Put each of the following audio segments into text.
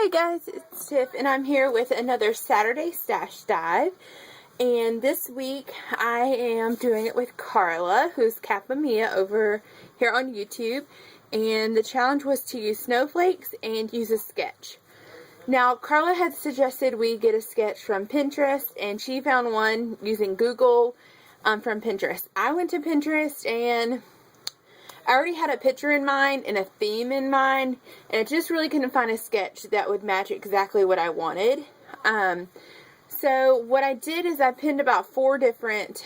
Hi guys, it's Tiff and I'm here with another Saturday Stash Dive, and this week I am doing it with Carla, who's Kappa Mia over here on YouTube, and the challenge was to use snowflakes and use a sketch. Now Carla had suggested we get a sketch from Pinterest, and she found one using Google from Pinterest. I went to Pinterest and I already had a picture in mind and a theme in mind, and I just really couldn't find a sketch that would match exactly what I wanted. So what I did is I pinned about 4 different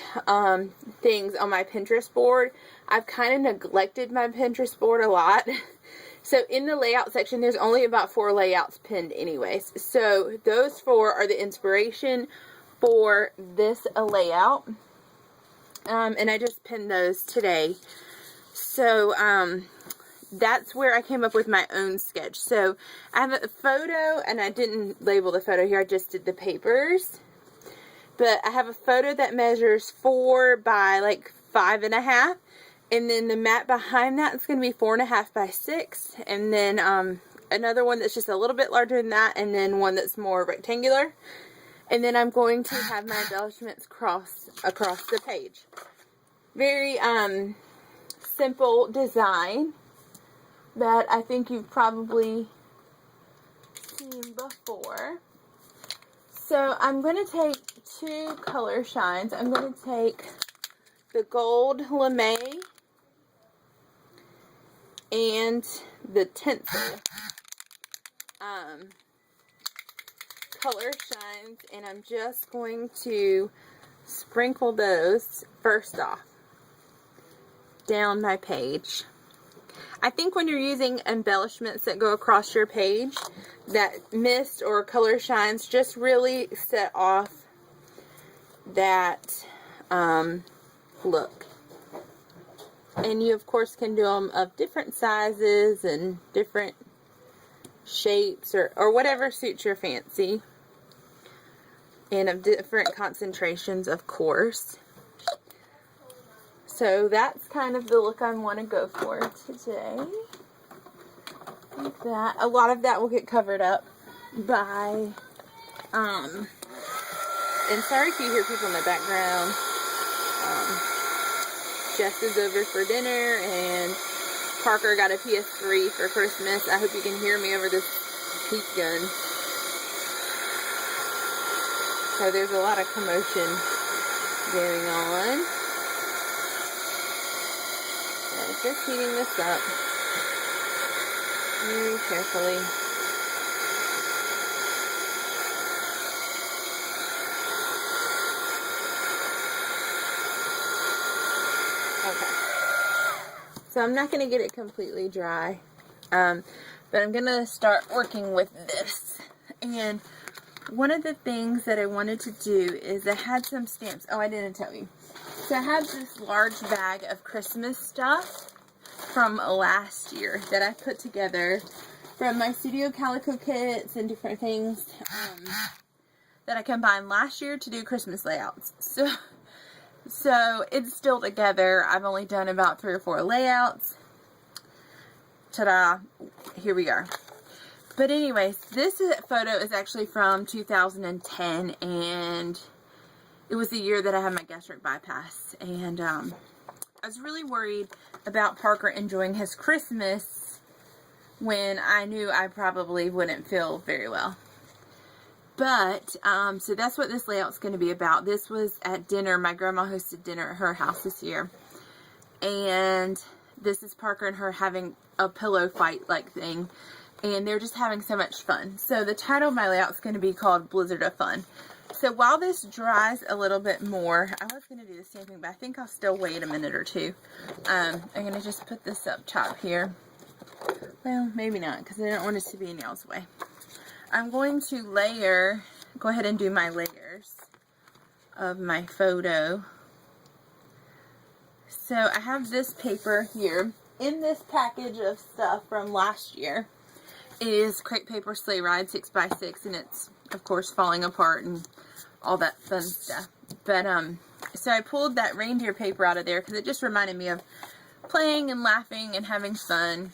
things on my Pinterest board. I've kind of neglected my Pinterest board a lot. So in the layout section, there's only about 4 layouts pinned anyways. So those 4 are the inspiration for this layout. And I just pinned those today. So, that's where I came up with my own sketch. So, I have a photo, and I didn't label the photo here, I just did the papers. But I have a photo that measures 4 by like 5.5. And then the mat behind that is going to be 4.5 by 6. And then, another one that's just a little bit larger than that, and then one that's more rectangular. And then I'm going to have my embellishments across the page. Very, simple design that I think you've probably seen before. So I'm going to take 2 color shines. I'm going to take the gold lame and the tinsel color shines, and I'm just going to sprinkle those first off down my page. I think when you're using embellishments that go across your page, that mist or color shines just really set off that look. And you of course can do them of different sizes and different shapes or whatever suits your fancy, and of different concentrations of course. So that's kind of the look I want to go for today. Like that. A lot of that will get covered up by, and sorry if you hear people in the background. Jess is over for dinner, and Parker got a PS3 for Christmas. I hope you can hear me over this heat gun. So there's a lot of commotion going on. Just heating this up very carefully. Okay. So I'm not going to get it completely dry, but I'm going to start working with this. And one of the things that I wanted to do is I had some stamps. Oh, I didn't tell you. So I have this large bag of Christmas stuff from last year that I put together from my Studio Calico kits and different things that I combined last year to do Christmas layouts. So it's still together. I've only done about 3 or 4 layouts. Ta-da! Here we are. But anyways, this photo is actually from 2010, and it was the year that I had my gastric bypass, and I was really worried about Parker enjoying his Christmas when I knew I probably wouldn't feel very well. But, so that's what this layout's going to be about. This was at dinner. My grandma hosted dinner at her house this year. And this is Parker and her having a pillow fight-like thing. And they're just having so much fun. So the title of my layout's going to be called Blizzard of Fun. So while this dries a little bit more, I was going to do the same thing, but I think I'll still wait a minute or two. I'm going to just put this up top here. Well, maybe not, because I don't want it to be in y'all's way. I'm going to go ahead and do my layers of my photo. So I have this paper here. In this package of stuff from last year is crepe paper sleigh ride 6x6, and it's of course falling apart and all that fun stuff. But so I pulled that reindeer paper out of there because it just reminded me of playing and laughing and having fun.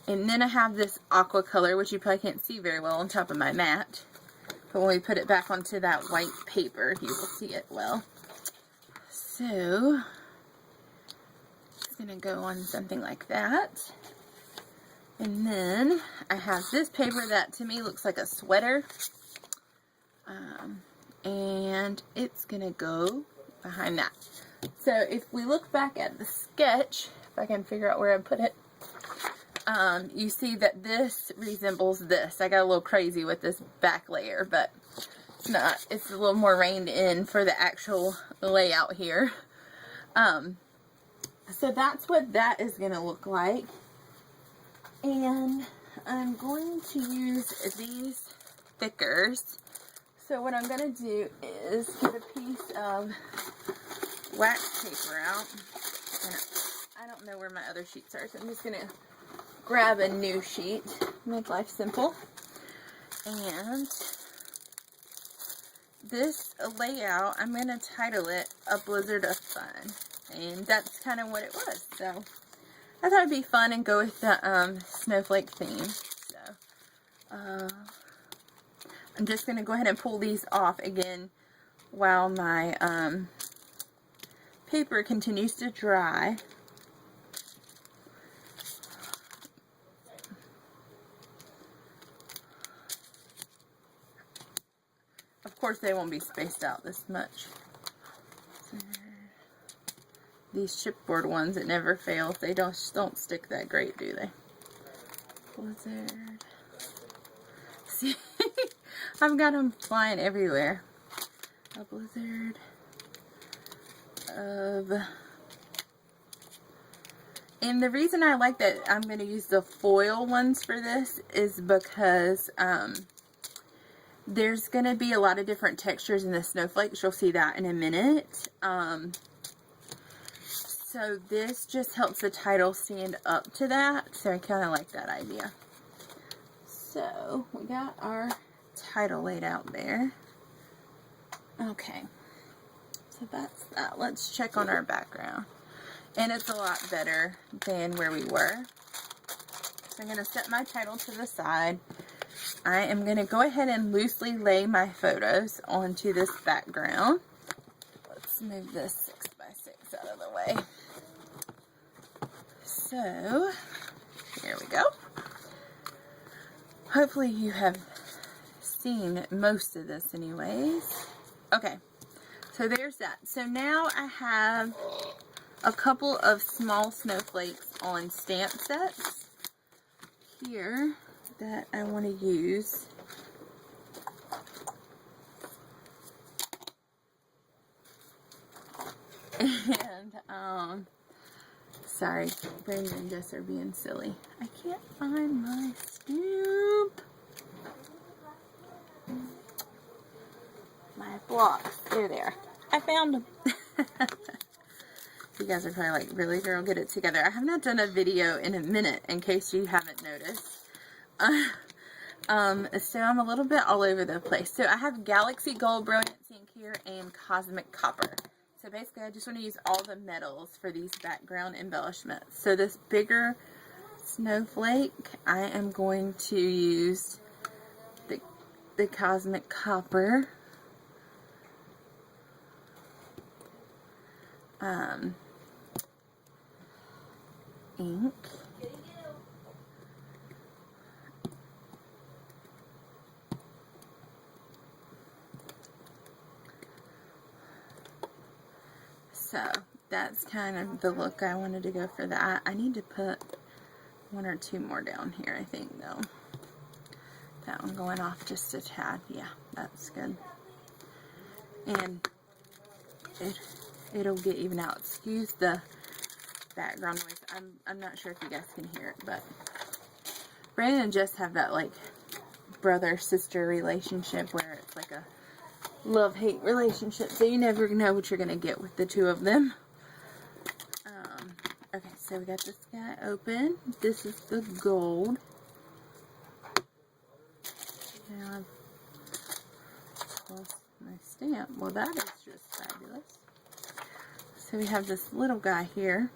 And then I have this aqua color, which you probably can't see very well on top of my mat. But when we put it back onto that white paper, you will see it well. So, it's going to go on something like that. And then I have this paper that to me looks like a sweater. And it's going to go behind that. So if we look back at the sketch, if I can figure out where I put it, you see that this resembles this. I got a little crazy with this back layer, but it's not. It's a little more reined in for the actual layout here. So that's what that is going to look like. And I'm going to use these thickers. So what I'm going to do is get a piece of wax paper out. And I don't know where my other sheets are, so I'm just going to grab a new sheet. Make life simple. And this layout, I'm going to title it A Blizzard of Fun. And that's kind of what it was. So I thought it'd be fun and go with the snowflake theme. So I'm just going to go ahead and pull these off again while my paper continues to dry. Of course, they won't be spaced out this much. These chipboard ones, it never fails. They don't stick that great, do they? Blizzard. See, I've got them flying everywhere. A blizzard of... And the reason I like that I'm going to use the foil ones for this is because there's going to be a lot of different textures in the snowflakes. You'll see that in a minute. So this just helps the title stand up to that. So I kind of like that idea. So we got our title laid out there. Okay. So that's that. Let's check on our background. And it's a lot better than where we were. So I'm going to set my title to the side. I am going to go ahead and loosely lay my photos onto this background. Let's move this 6x6 out of the way. So, here we go. Hopefully you have seen most of this anyways. Okay, so there's that. So now I have a couple of small snowflakes on stamp sets here that I want to use. And, sorry, Brandon and Jess are being silly. I can't find my stamp. My blocks. They're there. I found them. You guys are probably like, really, girl, get it together. I have not done a video in a minute, in case you haven't noticed. So I'm a little bit all over the place. So I have Galaxy Gold, Brilliance Ink here, and Cosmic Copper. So basically, I just want to use all the metals for these background embellishments. So this bigger snowflake, I am going to use the Cosmic Copper. Ink. So that's kind of the look I wanted to go for that. I need to put one or two more down here, I think, though. That one going off just a tad. Yeah, that's good. And it'll get even out. Excuse the background noise. I'm not sure if you guys can hear it, but Brandon and Jess have that like brother-sister relationship where it's like a love-hate relationship, so you never know what you're going to get with the two of them. Okay, so we got this guy open. This is the gold. Now I've lost my stamp. Well, that is just fabulous. So we have this little guy here.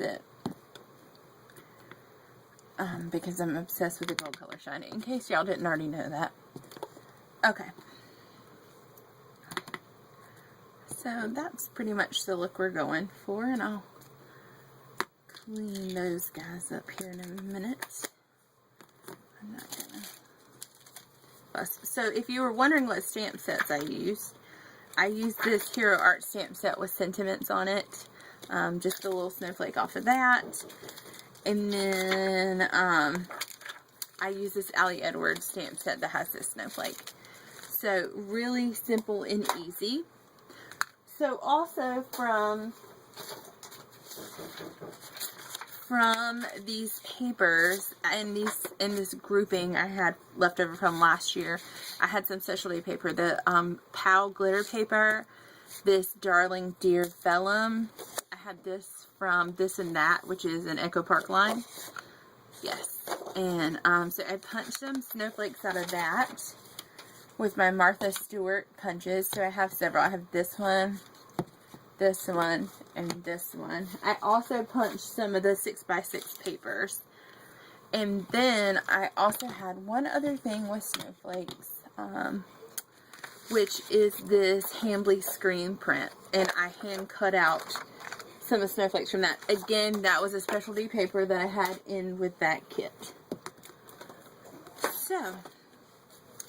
it. Because I'm obsessed with the gold color shiny, in case y'all didn't already know that. Okay. So that's pretty much the look we're going for, and I'll clean those guys up here in a minute. I'm not gonna fuss. So if you were wondering what stamp sets I used this Hero Art stamp set with sentiments on it. Just a little snowflake off of that. And then I use this Allie Edwards stamp set that has this snowflake. So really simple and easy. So also from these papers and this grouping I had left over from last year, I had some specialty paper, the POW glitter paper, this Darling Dear Vellum. I had this from This and That, which is an Echo Park line. Yes. And so I punched some snowflakes out of that with my Martha Stewart punches. So I have several. I have this one, and this one. I also punched some of the 6x6 papers. And then I also had one other thing with snowflakes, which is this Hambly screen print. And I hand cut out some of the snowflakes from that. Again, that was a specialty paper that I had in with that kit. So,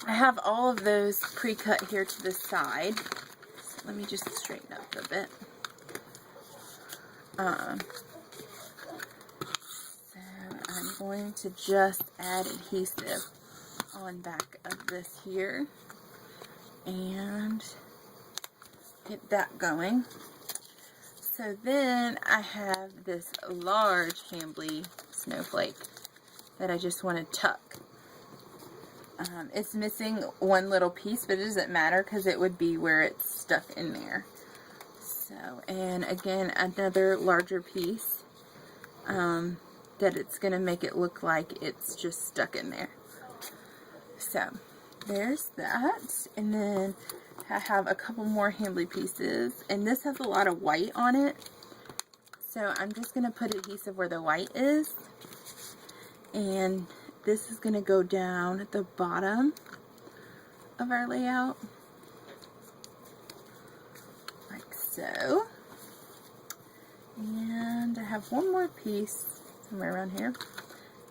I have all of those pre-cut here to the side. So let me just straighten up a bit. So I'm going to just add adhesive on back of this here and get that going. So then I have this large Hambly snowflake that I just want to tuck. It's missing one little piece, but it doesn't matter because it would be where it's stuck in there. So, and again, another larger piece that it's going to make it look like it's just stuck in there. So, there's that. And then I have a couple more Hambly pieces, and this has a lot of white on it. So, I'm just going to put adhesive where the white is. And this is going to go down at the bottom of our layout. Like so. And I have one more piece somewhere around here.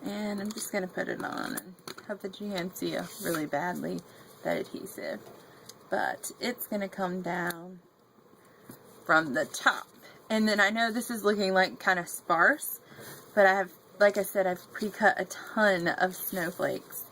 And I'm just going to put it on and hope that you can see really badly that adhesive. But it's going to come down from the top. And then I know this is looking like kind of sparse, but I have, like I said, I've pre-cut a ton of snowflakes